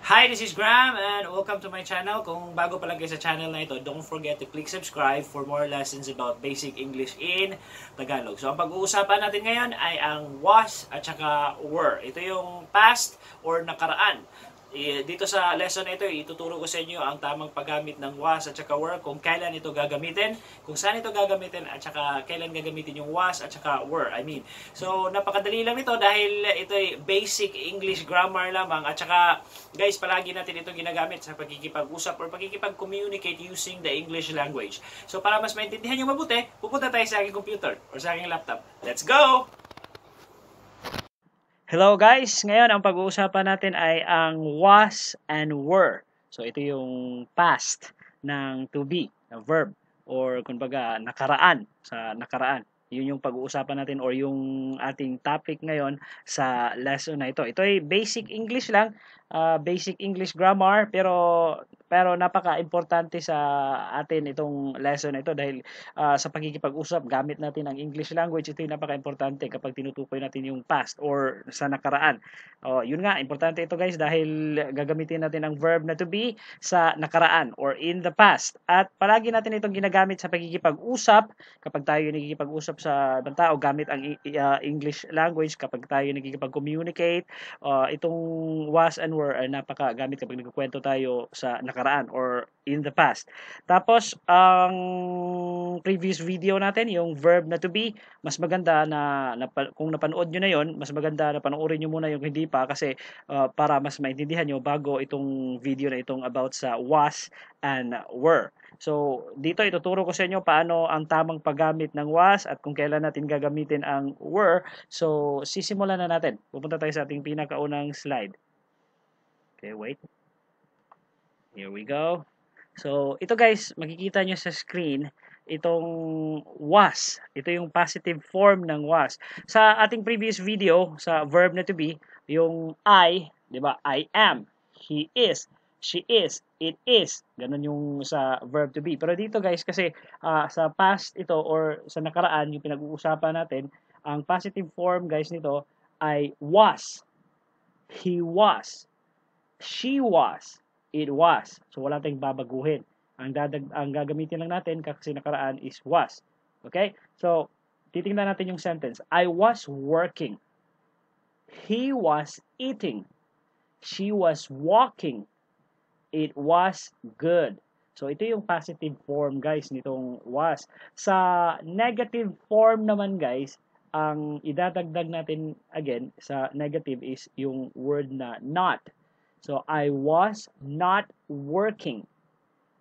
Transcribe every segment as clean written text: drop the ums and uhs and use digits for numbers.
Hi, this is Graham and welcome to my channel. Kung bago pa lang kayo sa channel na ito, don't forget to click subscribe for more lessons about basic English in Tagalog. So, ang pag-uusapan natin ngayon ay ang was at saka were. Ito yung past or nakaraan. Dito sa lesson na ito, ituturo ko sa inyo ang tamang paggamit ng was at saka were, kung kailan ito gagamitin, kung saan ito gagamitin, at saka kailan gagamitin yung was at saka were. So, napakadali lang nito dahil ito ay basic English grammar lamang at saka, guys, palagi natin ito ginagamit sa pakikipag-usap or pakikipag-communicate using the English language. So, para mas maintindihan nyo mabuti, pupunta tayo sa aking computer or sa aking laptop. Let's go! Hello guys! Ngayon, ang pag-uusapan natin ay ang was and were. So, ito yung past ng to be, na verb, or kumbaga nakaraan, sa nakaraan. Yun yung pag-uusapan natin or yung ating topic ngayon sa lesson na ito. Ito ay basic English lang, basic English grammar, pero napaka-importante sa atin itong lesson na ito dahil sa pakikipag-usap, gamit natin ang English language. Ito yung napaka-importante kapag tinutukoy natin yung past or sa nakaraan. Yun nga, importante ito guys dahil gagamitin natin ang verb na to be sa nakaraan or in the past. At palagi natin itong ginagamit sa pakikipag-usap kapag tayo nakikipag-usap sa ibang tao gamit ang English language, kapag tayo nakikipag-communicate. Itong was and were ay napaka-gamit kapag nagkukwento tayo sa nakaraan or in the past. Tapos, ang previous video natin, yung verb na to be, mas maganda kung napanood nyo na yon, mas maganda na panoorin nyo muna yung hindi pa kasi para mas maintindihan nyo bago itong video na itong about sa was and were. So, dito ituturo ko sa inyo paano ang tamang paggamit ng was at kung kailan natin gagamitin ang were. So, sisimulan na natin. Pupunta tayo sa ating pinakaunang slide. Okay, wait. Here we go. So, ito guys, makikita nyo sa screen, itong was. Ito yung positive form ng was. Sa ating previous video, sa verb na to be, yung I, di ba? I am, he is, she is, it is. Ganun yung sa verb to be. Pero dito guys, kasi sa past ito or sa nakaraan, yung pinag-uusapan natin, ang positive form guys nito ay was, he was, she was, it was. So, wala tayong babaguhin. Ang gagamitin lang natin kasi nakaraan is was. Okay? So, titingnan natin yung sentence. I was working. He was eating. She was walking. It was good. So, ito yung positive form, guys, nitong was. Sa negative form naman, guys, ang idadagdag natin, again, sa negative is yung word na not. So, I was not working.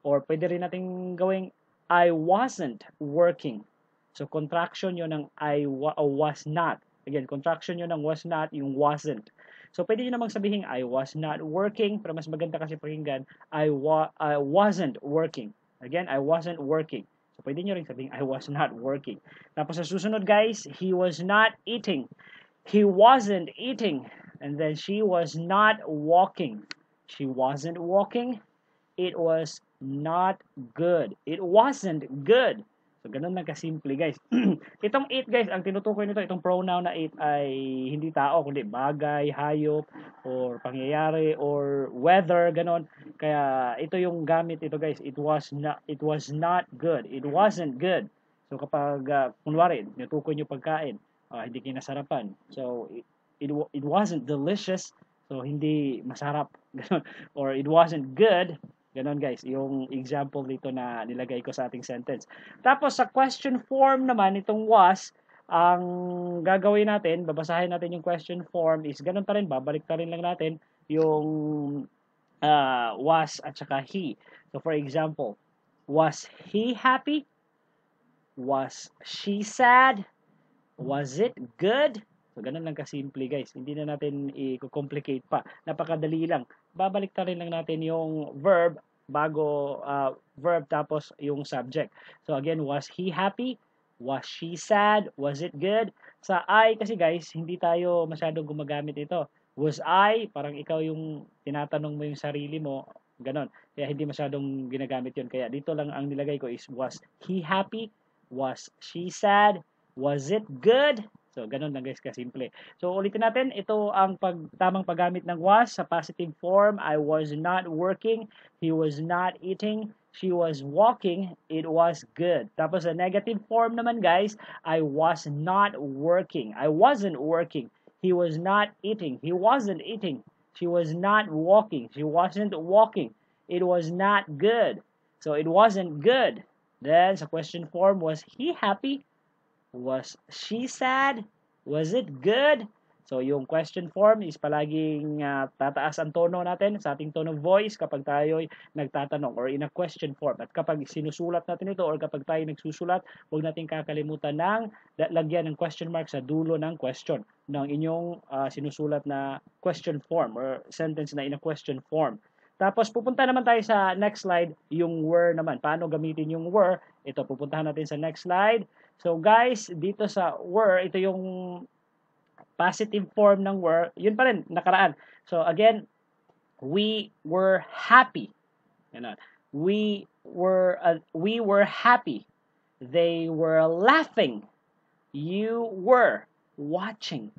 Or pwede rin natin gawing I wasn't working. So, contraction yun ng was not. Again, contraction yun ng was not, yung wasn't. So, pwede nyo namang sabihin I was not working, pero mas maganda kasi pakinggan I wasn't working. Again, I wasn't working. So, pwede nyo rin sabihin I was not working. Tapos sa susunod guys, he was not eating. He wasn't eating. And then she was not walking. She wasn't walking. It was not good. It wasn't good. So, ganun lang kasimple, guys. Itong it, guys, ang tinutukoy nito, itong pronoun na it ay hindi tao, kundi bagay, hayop, or pangyayari, or weather, ganun. Kaya, ito yung gamit ito, guys. It was not good. It wasn't good. So, kapag, kunwari, tinutukoy nyo pagkain, hindi kinasarapan. So, it wasn't delicious. So, hindi masarap. Ganun. Or it wasn't good. Ganon guys, yung example dito na nilagay ko sa ating sentence. Tapos sa question form naman, itong was, ang gagawin natin, babasahin natin yung question form is ganon pa rin, babalik pa rin lang natin yung was at saka he. So for example, was he happy? Was she sad? Was it good? So, ganun lang kasimple guys. Hindi na natin i-complicate pa. Napakadali lang. Babalik ta rin lang natin yung verb bago verb tapos yung subject. So, again, was he happy? Was she sad? Was it good? Sa I kasi guys, hindi tayo masyadong gumagamit ito. Was I? Parang ikaw yung tinatanong mo yung sarili mo. Ganon. Kaya hindi masyadong ginagamit yun. Kaya dito lang ang nilagay ko is was he happy? Was she sad? Was it good? So, ganun lang guys, kasimple. So, ulitin natin, ito ang tamang paggamit ng was sa positive form. I was not working, he was not eating, she was walking, it was good. Tapos sa negative form naman guys, I was not working, I wasn't working, he was not eating, he wasn't eating, she was not walking, she wasn't walking, it was not good. So, it wasn't good. Then, sa question form, was he happy? Was she sad? Was it good? So, yung question form is palaging tataas ang tono natin sa ating tone of voice kapag tayo nagtatanong or in a question form. At kapag sinusulat natin ito or kapag tayo nagsusulat, huwag natin kakalimutan ng lagyan ng question mark sa dulo ng question ng inyong sinusulat na question form or sentence na in a question form. Tapos, pupunta naman tayo sa next slide, yung were naman. Paano gamitin yung were? Ito, pupuntahan natin sa next slide. So guys, dito sa were, ito yung positive form ng were, yun pa rin, nakaraan. So again, we were happy. Ganun. We were happy. They were laughing. You were watching.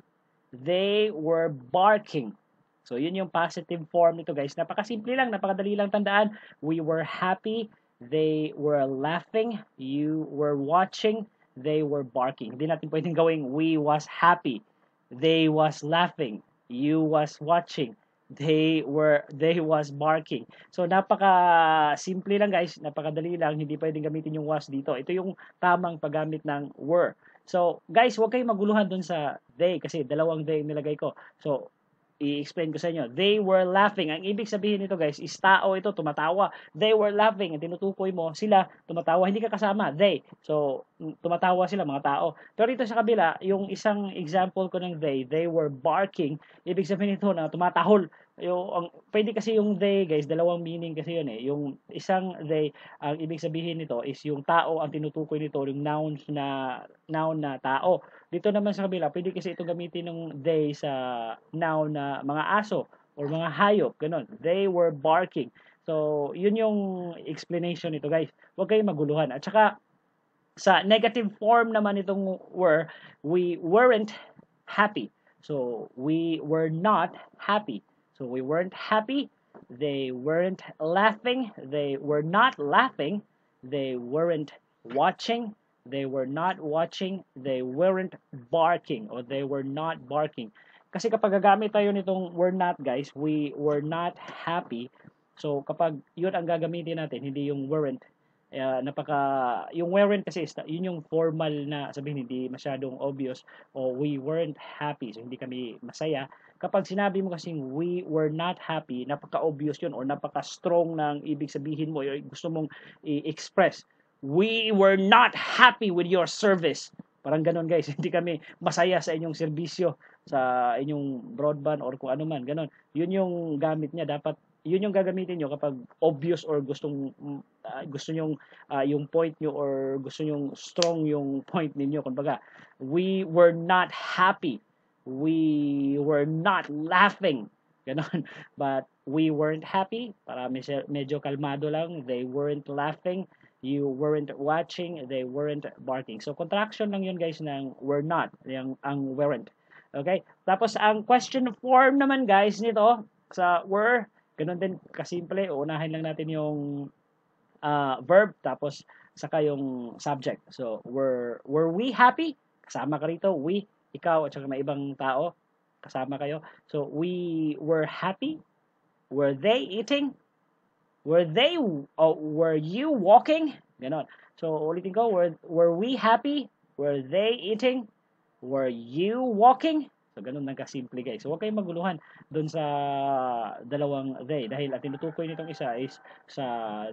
They were barking. So yun yung positive form nito guys. Napakasimple lang, napakadali lang tandaan. We were happy. They were laughing. You were watching. They were barking. Hindi natin pwedeng gawing we was happy, they was laughing, you was watching, they was barking. So napaka simple lang guys, napakadali lang, hindi pwedeng gamitin yung was dito. Ito yung tamang paggamit ng were. So guys, huwag kayong maguluhan dun sa they kasi dalawang they nilagay ko. So i-explain ko sa inyo. They were laughing. Ang ibig sabihin nito guys, is tao ito, tumatawa. They were laughing. Ang tinutukoy mo, sila, tumatawa. Hindi ka kasama. They. So, tumatawa sila, mga tao. Pero dito sa kabila, yung isang example ko ng they were barking. Ibig sabihin nito na tumatahol. Pwede kasi yung they guys, dalawang meaning kasi yun eh. Yung isang they, ang ibig sabihin nito is yung tao ang tinutukoy nito, yung noun na tao. Dito naman sa kabila, pwede kasi ito gamitin ng they sa noun na mga aso or mga hayop, ganun. They were barking. So, yun yung explanation nito guys. Huwag kayong maguluhan. At saka, sa negative form naman itong were, we weren't happy. So, we were not happy. So, we weren't happy. They weren't laughing. They were not laughing. They weren't watching. They were not watching. They weren't barking or they were not barking. Kasi kapag gagamit tayo nitong were not guys, we were not happy. So kapag yun ang gagamitin natin, hindi yung weren't. Yung weren't kasi yun yung formal na sabihin, hindi masyadong obvious o we weren't happy. So hindi kami masaya. Kapag sinabi mo kasing we were not happy, napaka-obvious yun or napaka-strong ng ibig sabihin mo o gusto mong i-express. We were not happy with your service. Parang ganun guys, hindi kami masaya sa inyong serbisyo, sa inyong broadband or kung ano man, ganun. Yun yung gamit niya, dapat yun yung gagamitin nyo kapag obvious or gusto nyo yung point nyo or gusto nyo strong yung point ninyo. Kumbaga, we were not happy. We were not laughing. Ganon. But we weren't happy. Para medyo kalmado lang. They weren't laughing. You weren't watching. They weren't barking. So, contraction lang yun guys ng were not. Ang weren't. Okay? Tapos, ang question form naman guys nito sa were, ganun din kasimple. Unahin lang natin yung verb. Tapos, saka yung subject. So, were we happy? Kasama ka rito. We, ikaw, at saka may ibang tao. Kasama kayo. So, we were happy. Were they eating? Were you walking? Ganon. So, ulitin ko, were we happy? Were they eating? Were you walking? So, ganun lang kasimple guys. So, huwag kayong maguluhan doon sa dalawang they. Dahil ang tinutukoy nitong isa is sa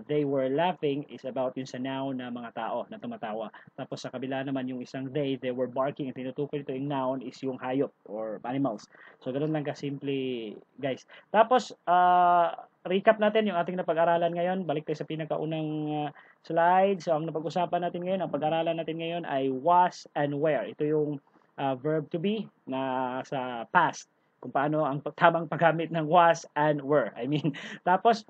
they were laughing is about yung sa noun na mga tao na tumatawa. Tapos sa kabila naman yung isang they were barking. Ang tinutukoy nito yung noun is yung hayop or animals. So, ganun lang kasimple guys. Tapos, recap natin yung ating napag-aralan ngayon. Balik tayo sa pinakaunang slide. So, ang napag-usapan natin ngayon, ang pag-aralan natin ngayon ay was and were. Ito yung verb to be na sa past. Kung paano ang tamang paggamit ng was and were. Tapos,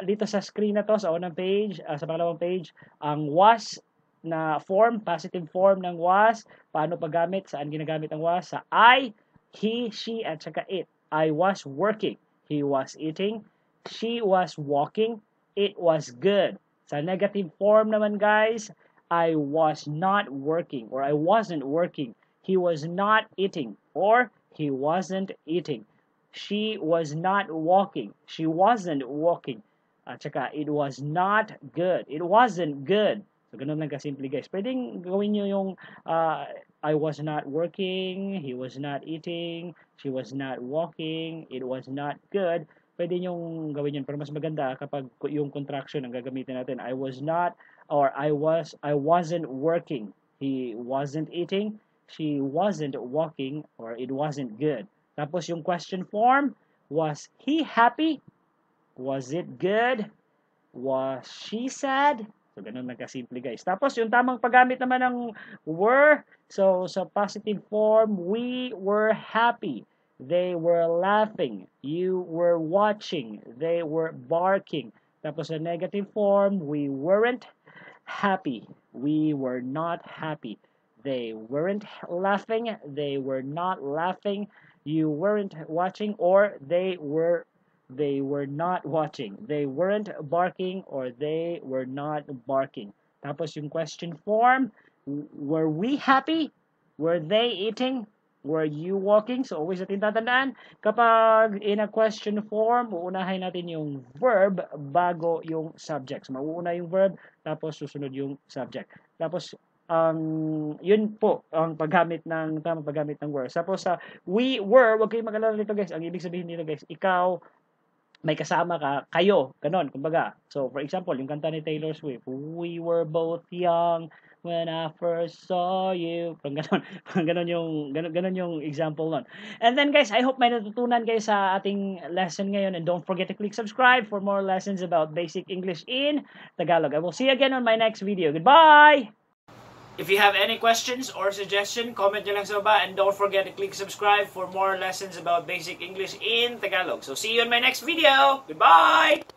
dito sa screen na to, sa unang page, sa pangalawang page, ang was na form, positive form ng was. Paano paggamit? Saan ginagamit ang was? Sa I, he, she, at saka it. I was working. He was eating. She was walking. It was good. Sa negative form naman guys, I was not working or I wasn't working. He was not eating or he wasn't eating. She was not walking. She wasn't walking. At saka, it was not good. It wasn't good. So, ganun lang kasimple guys. Pwedeng gawin nyo yung I was not working, he was not eating, she was not walking, it was not good. Pwede nyo gawin yun. Pero mas maganda kapag yung contraction ang gagamitin natin. I was not or I wasn't working. He wasn't eating, she wasn't walking, or it wasn't good. Tapos yung question form, was he happy? Was it good? Was she sad? So, ganun lang kasimple guys. Tapos, yung tamang paggamit naman ng were. So, sa positive form, we were happy. They were laughing. You were watching. They were barking. Tapos, sa negative form, we weren't happy. We were not happy. They weren't laughing. They were not laughing. You weren't watching, or they were not watching. They weren't barking or they were not barking. Tapos yung question form, were we happy? Were they eating? Were you walking? So always natin tatandaan, kapag in a question form, uunahin natin yung verb bago yung subject. So mauuna yung verb, tapos susunod yung subject. Tapos yun po ang tamang paggamit ng were. Tapos sa we were, wag kayong mag-alala nito guys. Ang ibig sabihin nito guys, ikaw may kasama ka, kayo, ganon, kumbaga. So, for example, yung kanta ni Taylor Swift, we were both young when I first saw you. Parang ganon yung example nun. And then guys, I hope may natutunan kayo sa ating lesson ngayon, and don't forget to click subscribe for more lessons about basic English in Tagalog. I will see you again on my next video. Goodbye! If you have any questions or suggestion, comment nyo lang sa baba, and don't forget to click subscribe for more lessons about basic English in Tagalog. So see you in my next video. Goodbye!